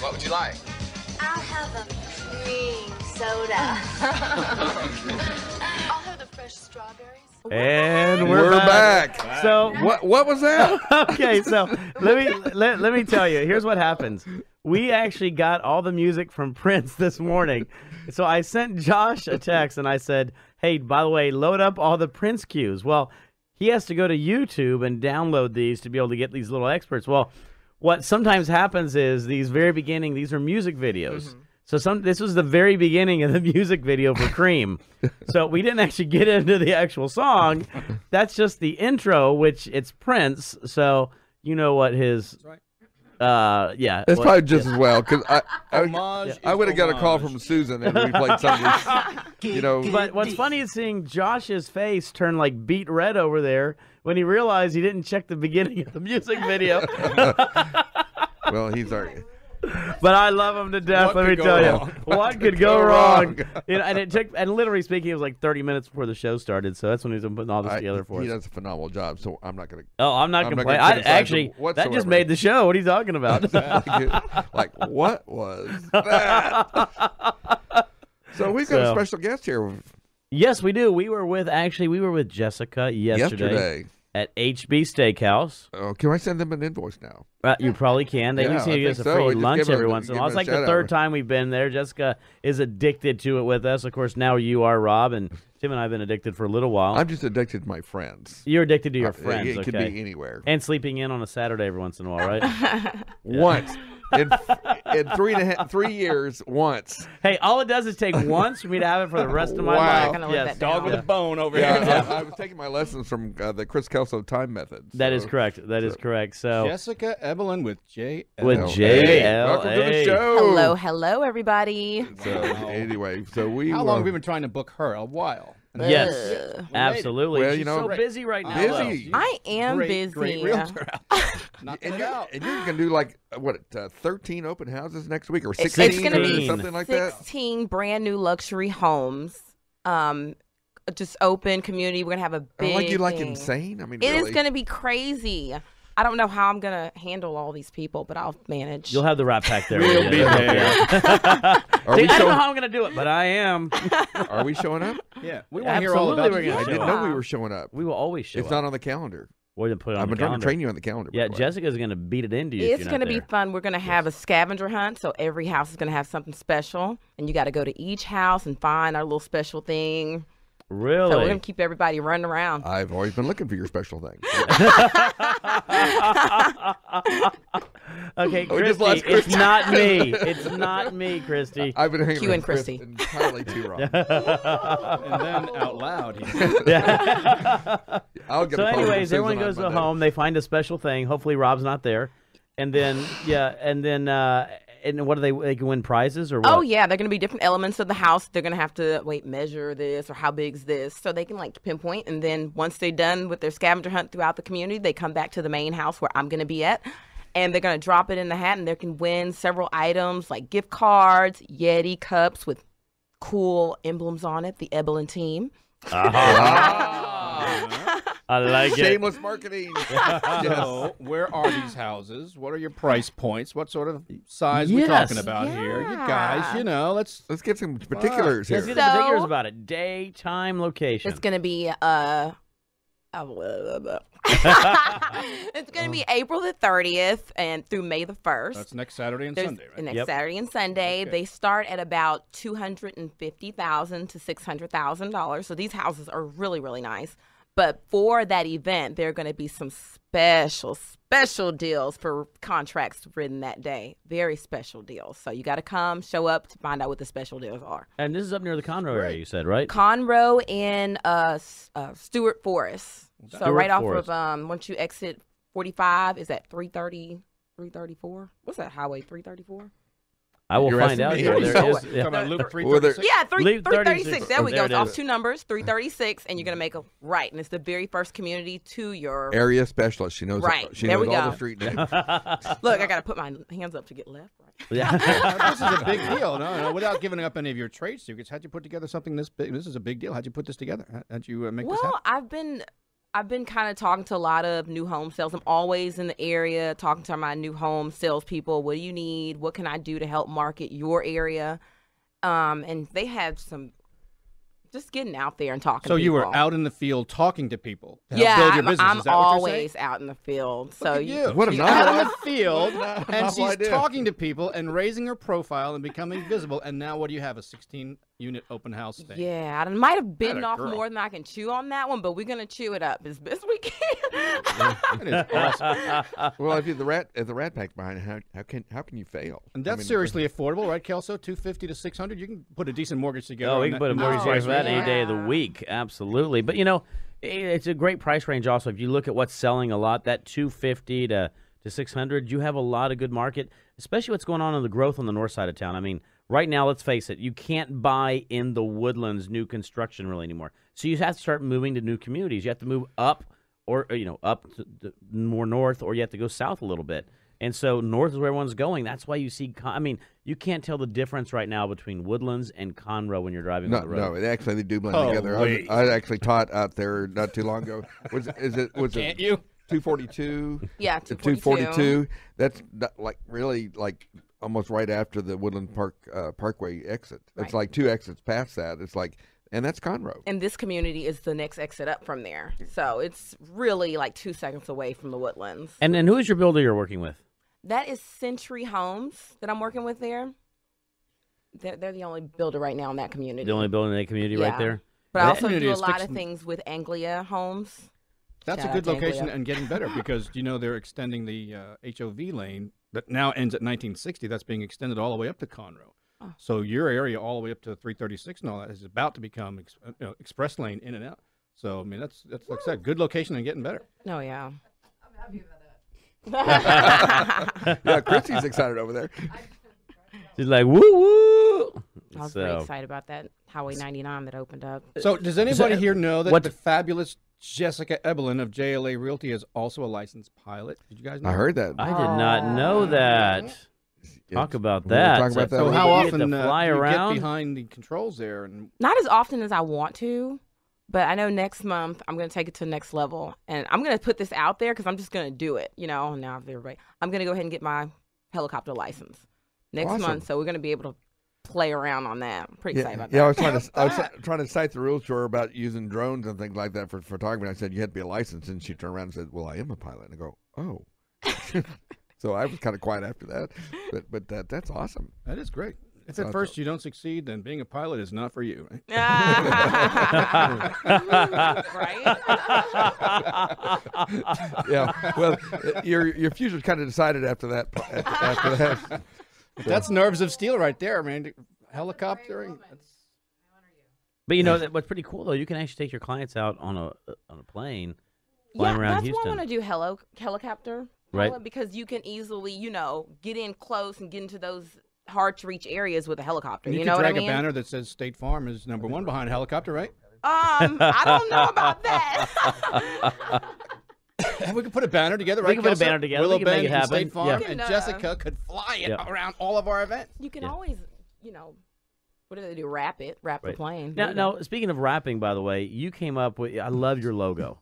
What would you like? I'll have a cream soda. I'll have the fresh strawberries. And We're back. So What was that? okay, so let me tell you. Here's what happens. We actually got all the music from Prince this morning. So I sent Josh a text and I said, "Hey, by the way, load up all the Prince cues." Well, he has to go to YouTube and download these to be able to get these little experts. Well, what sometimes happens is these very beginning, these are music videos. Mm-hmm. So this was the very beginning of the music video for Cream. So we didn't actually get into the actual song. That's just the intro, which it's Prince. So you know what his... That's right. Yeah. It's probably just as well, because I would have got a call homage. from Susan and we played some of these, you know. But what's funny is seeing Josh's face turn like beet red over there when he realized he didn't check the beginning of the music video. Well, he's our... But I love him to death. Let me tell you, what could go wrong? You know, and it took, and literally speaking, it was like 30 minutes before the show started. So that's when he was putting all this together for us. He does a phenomenal job. So I'm not going to. Oh, I'm not complaining. Actually, that just made the show. What are you talking about? Like, what was that? So we've got a special guest here. Yes, we do. We were with Jessica yesterday. At HB Steakhouse. Oh, can I send them an invoice now? You probably can. They used to give us a free lunch every once in a while. It's like the third time we've been there. Jessica is addicted to it with us. Of course, now you are, Rob, and Tim and I have been addicted for a little while. I'm just addicted to my friends. You're addicted to your friends, It could be anywhere. And sleeping in on a Saturday every once in a while, right? Once. In 3 years, once. Hey, all it does is take once for me to have it for the rest of my life. Yes. Dog with a bone over here. I was taking my lessons from the Chris Kelso time method. That is correct. That is correct. So Jessica Eblen with JL. Welcome to the show. Hello, everybody. So anyway, How long have we been trying to book her? A while. Yes, absolutely. Well, She's so busy right now. Busy. I am busy. Great realtor out. Knocking it out. And you're going to do like, 13 open houses next week or 16 It's going to be something like that? 16 brand new luxury homes. Just open community. We're going to have a big Like you like thing. insane? I mean, It really? is going to be crazy. I don't know how I'm going to handle all these people, but I'll manage. You'll have the Rat Pack there. We'll be there. I don't know how I'm going to do it, but I am. Are we showing up? Yeah, we want to hear all about it. I didn't know we were showing up. We will always show up. It's not on the calendar. We're going to put it on I've the been trying calendar. to train you on the calendar. Yeah, Jessica's going to beat it into you. It's going to be fun. We're going to have a scavenger hunt, so every house is going to have something special, and you got to go to each house and find our little special thing. Really? So we're going to keep everybody running around. I've always been looking for your special thing. Okay, We just Christy, lost it's Christy. not me. It's not me, Christy. I've been hanging Q with and Christy. Chris entirely too wrong. And then out loud, he said, I'll get So a phone from anyways, Susan everyone on goes to a Monday. home. They find a special thing. Hopefully Rob's not there. And then, and what do they can win prizes or what? Oh, yeah. They're going to be different elements of the house. They're going to have to, measure this or how big's this. So they can, pinpoint. And then once they're done with their scavenger hunt throughout the community, they come back to the main house where I'm going to be at. And they're going to drop it in the hat, and they can win several items like gift cards, Yeti cups with cool emblems on it, the Eblen team. I like it. Shameless marketing. so where are these houses? What are your price points? What sort of size we talking about here? You guys, let's get some particulars here. Let's get the particulars about it. Day, time, location. It's going to be it's going to be April the 30th and through May the 1st. That's next Saturday and Sunday, right? Next Saturday and Sunday. Okay. They start at about $250,000 to $600,000. So these houses are really, really nice. But for that event, there are going to be some special deals for contracts written that day. Very special deals. So you got to come, show up to find out what the special deals are. And this is up near the Conroe area, you said, right? Conroe in Stewart Forest. So right Forest. off of, once you exit 45, is that 330, 334? What's that highway, 334? I will find out here. There is, Talking about Loop 336? Yeah, 336. 336. There we go. It's There it off is. 2 numbers, 336, and you're going to make a right. And it's the very first community to your... Area specialist. She knows, Right. she There knows we all go. the street names. Look, I got to put my hands up to get left. Right. Yeah. This is a big deal. No, without giving up any of your trade secrets, how'd you put together something this big? This is a big deal. How'd you put this together? How'd you make this happen? Well, I've been I've been kind of talking to a lot of new home sales. I'm always in the area talking to my new home salespeople. What do you need? What can I do to help market your area? And they have some just getting out there and talking to people. So you were out in the field talking to people to help Yeah, build your business. I'm Is that what you're saying? always out in the field. So Look at you. What a She's novel out in idea. the field, and Novel she's idea. talking to people and raising her profile and becoming visible. And now what do you have? A 16-unit open house thing. yeah, I might have bitten Atta off girl. more than I can chew on that one, but we're gonna chew it up as best we can. That is awesome. Well, if the rat pack's behind it, how can you fail? And that's seriously affordable, right, Kelso? $250 to $600. You can put a decent mortgage together. Oh, on we can that put a mortgage Oh, together for that any day of the yeah. week. Absolutely. But, it's a great price range also. If you look at what's selling a lot, that $250 to $600, you have a lot of good market, especially what's going on in the growth on the north side of town. I mean, right now, let's face it, you can't buy in the Woodlands new construction really anymore. So you have to start moving to new communities. You have to move up or, up to more north, or you have to go south a little bit. And so north is where everyone's going. That's why you see, you can't tell the difference right now between Woodlands and Conroe when you're driving on the road. No, actually they do blend Oh, together. wait. I actually taught out there not too long ago. Was it Can't you? 242? Yeah, 242. That's really almost right after the Woodland Parkway exit. It's Right. like 2 exits past that. It's like, and that's Conroe. And this community is the next exit up from there. So it's really like 2 seconds away from the Woodlands. And who is your builder you're working with? That is Century Homes that I'm working with there. They're the only builder right now in that community. The only building in that community right Yeah. there? But I That also community do a is lot of fixing- things with Anglia Homes. That's Shout a out good to location Anglia. and getting better because, they're extending the HOV lane that now ends at 1960. That's being extended all the way up to Conroe. Oh. So your area all the way up to 336 and all that is about to become express lane in and out. So, I mean, that's like I said, good location and getting better. Oh, yeah. Yeah, Christy's excited over there. She's like, woo woo. I was very excited about that Highway 99 that opened up. So does anybody here know that what- the fabulous Jessica Eblen of JLA Realty is also a licensed pilot? Did you guys know? I heard that. I did not know that. Talk about We're gonna that. talk about that So later. how You get often to fly do you around? get behind the controls there? And Not as often as I want to, but I know next month I'm going to take it to the next level. And I'm going to put this out there because I'm just going to do it. Now everybody, I'm going to go ahead and get my helicopter license next Awesome. month. So we're going to be able to play around on that. I'm pretty excited about that. Yeah, I was trying to cite the rules to her about using drones and things like that for photography. And I said you had to be a licensed, and she turned around and said, "Well, I am a pilot." And I go, "Oh." So I was kind of quiet after that, but that's awesome. that is great. If That's at first you don't succeed, then being a pilot is not for you. Right? Right? Yeah. Well, your future's kind of decided after that. After that. That's nerves of steel right there, man. Helicoptering. But what's pretty cool though, you can actually take your clients out on a plane, flying Yeah, around that's Houston. why I want to do helicopter Right. pilot, because you can easily, get in close and get into those hard to reach areas with a helicopter. And You you know can what I drag mean? a banner that says State Farm is #1 behind a helicopter, right? I don't know about that. And we could put a banner together, We right? can put a Kelso? banner together. Willow We can make Bend it and happen. State Farm, Yeah. We and can, Jessica could fly it Yeah. around all of our events. You can Yeah. always, what do they do? Wrap the Right. plane. Now, speaking of wrapping, by the way, you came up with. I love your logo.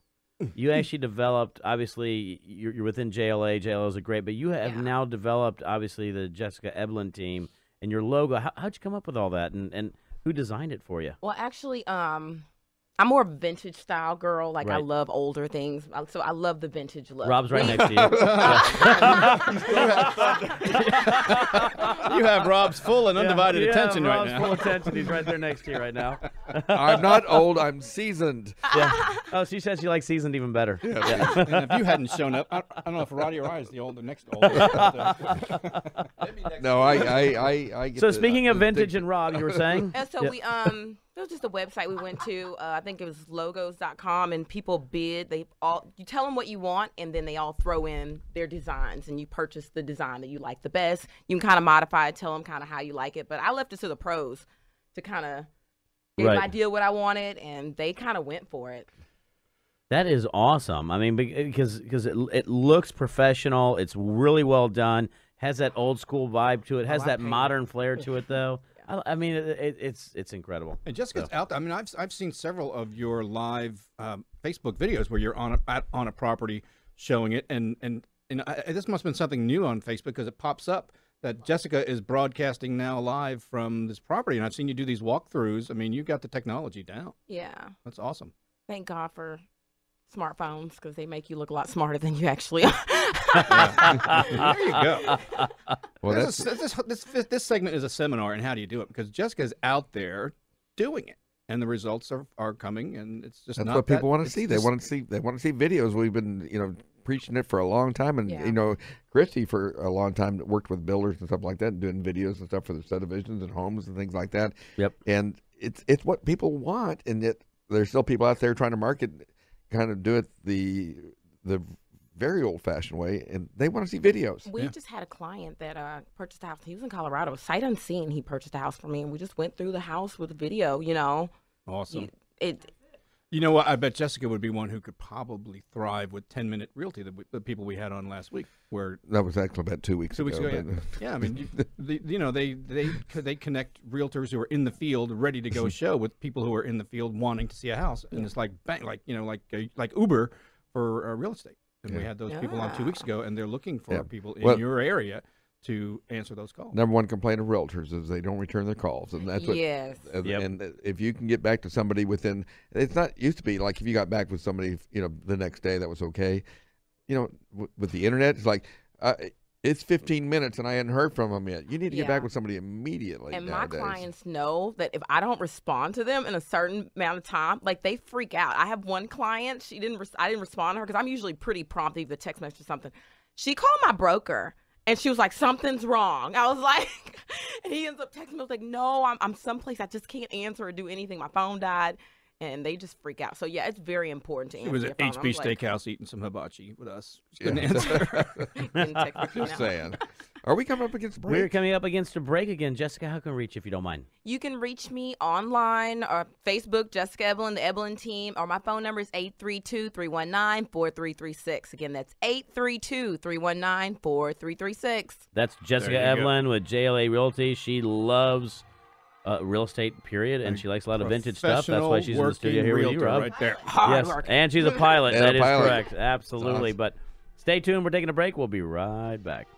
You actually developed. Obviously, you're within JLA. JLA is a great, but you have Yeah. now developed obviously the Jessica Eblen team and your logo. How'd you come up with all that, and who designed it for you? Well, actually, I'm more of a vintage style girl. Like I Right. love older things, so I love the vintage look. Rob's right We- next to you. You have Rob's full and undivided Yeah, attention right Rob's now. full attention. He's right there next to you right now. I'm not old. I'm seasoned. Yeah. Oh, she says she likes seasoned even better. Yeah. And if you hadn't shown up, I don't know if Roddy or I is the next oldest. No, I get So the- speaking of the vintage distinction. and Rob, you were saying? And so Yeah. we it was just a website we went to. I think it was logos.com, and people bid. You tell them what you want, and then they all throw in their designs, and you purchase the design that you like the best. You can kind of modify it, tell them kind of how you like it. But I left it to the pros to kind of get Right. an idea what I wanted, and they kind of went for it. That is awesome. I mean, because it looks professional. It's really well done. Has that old school vibe to it. Has I that painted. modern flair to it, though. I mean, it's incredible. And Jessica's out there. I mean, I've seen several of your live Facebook videos where you're on a property showing it, and this must have been something new on Facebook because it pops up that Jessica is broadcasting now live from this property, and I've seen you do these walkthroughs. I mean, you got the technology down. Yeah. That's awesome. Thank God for smartphones because they make you look a lot smarter than you actually are. There you go. Well, this segment is a seminar in how do you do it, because Jessica's out there doing it, and the results are coming, and it's just that's what people want to see. They want to see videos. We've been preaching it for a long time, and Christy for a long time worked with builders and stuff like that, doing videos and stuff for the subdivisions and homes and things like that. Yep. And it's what people want, and yet there's still people out there trying to market, kind of do it the very old-fashioned way, and they want to see videos. We just had a client that purchased a house. He was in Colorado. Sight unseen, he purchased a house for me, and we just went through the house with a video, Awesome. You know what? I bet Jessica would be one who could probably thrive with 10-minute realty, the people we had on last week. Where that was actually about 2 weeks ago. Yeah, I mean, they connect realtors who are in the field ready to go show with people who are in the field wanting to see a house, and it's like bang, like Uber for real estate. And we had those people on 2 weeks ago, and they're looking for people in your area to answer those calls. Number one complaint of realtors is they don't return their calls, and that's what. Yes. And if you can get back to somebody within, it's not used to be like if you got back with somebody, the next day, that was okay. With the internet, it's like it's 15 minutes and I hadn't heard from them yet. You need to get back with somebody immediately. And nowadays. My clients know that if I don't respond to them in a certain amount of time, like they freak out. I have one client, I didn't respond to her because I'm usually pretty prompt, either text message or something. She called my broker and she was like, something's wrong. I was like, and he ends up texting me, I was like, no, I'm someplace I just can't answer or do anything. My phone died. And they just freak out. So, yeah, it's very important to answer. She was at HB Steakhouse eating some hibachi with us. She couldn't answer. Just saying. Are we coming up against a break? We're coming up against a break again. Jessica, how can we reach you if you don't mind? You can reach me online or Facebook, Jessica Eblen, the Eblen team, or my phone number is 832-319-4336. Again, that's 832-319-4336. That's Jessica Eblen with JLA Realty. She loves real estate, period, and she likes a lot of vintage stuff. That's why she's in the studio here with you, Rob. Right there. Yes, and she's a pilot. And that a pilot. is correct. Absolutely. Awesome. But stay tuned. We're taking a break. We'll be right back.